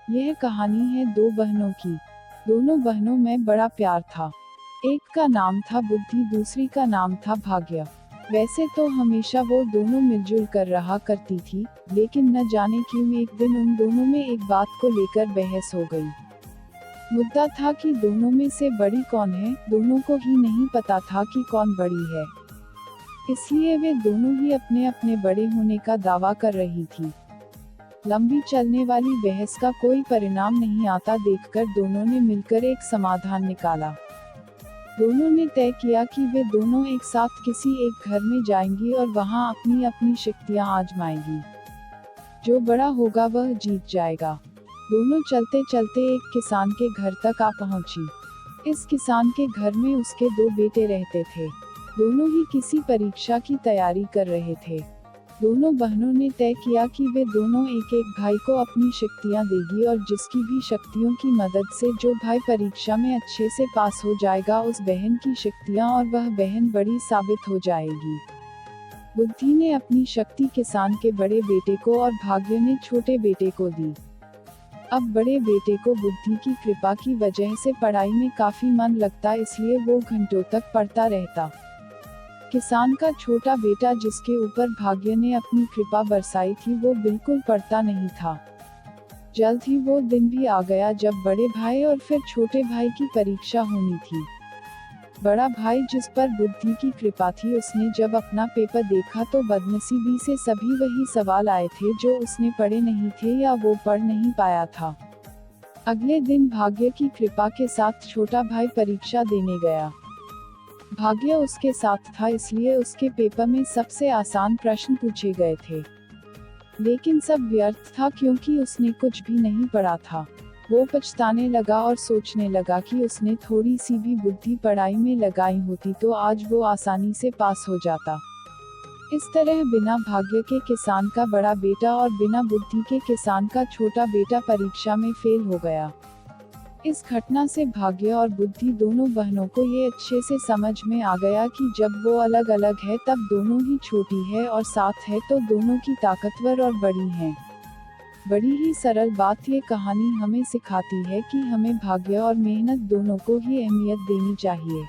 यह कहानी है दो बहनों की। दोनों बहनों में बड़ा प्यार था। एक का नाम था बुद्धि, दूसरी का नाम था भाग्य। वैसे तो हमेशा वो दोनों मिलजुल कर रहा करती थी, लेकिन न जाने क्यों एक दिन उन दोनों में एक बात को लेकर बहस हो गई। मुद्दा था कि दोनों में से बड़ी कौन है। दोनों को ही नहीं पता था कि कौन बड़ी है, इसलिए वे दोनों ही अपने अपने बड़े होने का दावा कर रही थी। लंबी चलने वाली बहस का कोई परिणाम नहीं आता देखकर दोनों ने मिलकर एक समाधान निकाला। दोनों ने तय किया कि वे दोनों एक साथ किसी एक घर में जाएंगी और वहां अपनी अपनी शक्तियां आजमाएंगी। जो बड़ा होगा वह जीत जाएगा। दोनों चलते चलते एक किसान के घर तक आ पहुंची। इस किसान के घर में उसके दो बेटे रहते थे। दोनों ही किसी परीक्षा की तैयारी कर रहे थे। दोनों बहनों ने तय किया कि वे दोनों एक एक भाई को अपनी शक्तियां देगी और जिसकी भी शक्तियों की मदद से जो भाई परीक्षा में अच्छे से पास हो जाएगा उस बहन की शक्तियां और वह बहन बड़ी साबित हो जाएगी। बुद्धि ने अपनी शक्ति किसान के बड़े बेटे को और भाग्य ने छोटे बेटे को दी। अब बड़े बेटे को बुद्धि की कृपा की वजह से पढ़ाई में काफी मन लगता, इसलिए वो घंटों तक पढ़ता रहता। किसान का छोटा बेटा जिसके ऊपर भाग्य ने अपनी कृपा बरसाई थी वो बिल्कुल पढ़ता नहीं था। जल्द ही वो दिन भी आ गया जब बड़े भाई और फिर छोटे भाई की परीक्षा होनी थी। बड़ा भाई जिस पर बुद्धि की कृपा थी, उसने जब अपना पेपर देखा तो बदनसीबी से सभी वही सवाल आए थे जो उसने पढ़े नहीं थे या वो पढ़ नहीं पाया था। अगले दिन भाग्य की कृपा के साथ छोटा भाई परीक्षा देने गया। भाग्य उसके साथ था, इसलिए उसके पेपर में सबसे आसान प्रश्न पूछे गए थे। लेकिन सब व्यर्थ था क्योंकि उसने कुछ भी नहीं पढ़ा था। वो पछताने लगा और सोचने लगा कि उसने थोड़ी सी भी बुद्धि पढ़ाई में लगाई होती तो आज वो आसानी से पास हो जाता। इस तरह बिना भाग्य के किसान का बड़ा बेटा और बिना बुद्धि के किसान का छोटा बेटा परीक्षा में फेल हो गया। इस घटना से भाग्य और बुद्धि दोनों बहनों को ये अच्छे से समझ में आ गया कि जब वो अलग अलग है तब दोनों ही छोटी है और साथ है तो दोनों की ताकतवर और बड़ी हैं। बड़ी ही सरल बात ये कहानी हमें सिखाती है कि हमें भाग्य और मेहनत दोनों को ही अहमियत देनी चाहिए।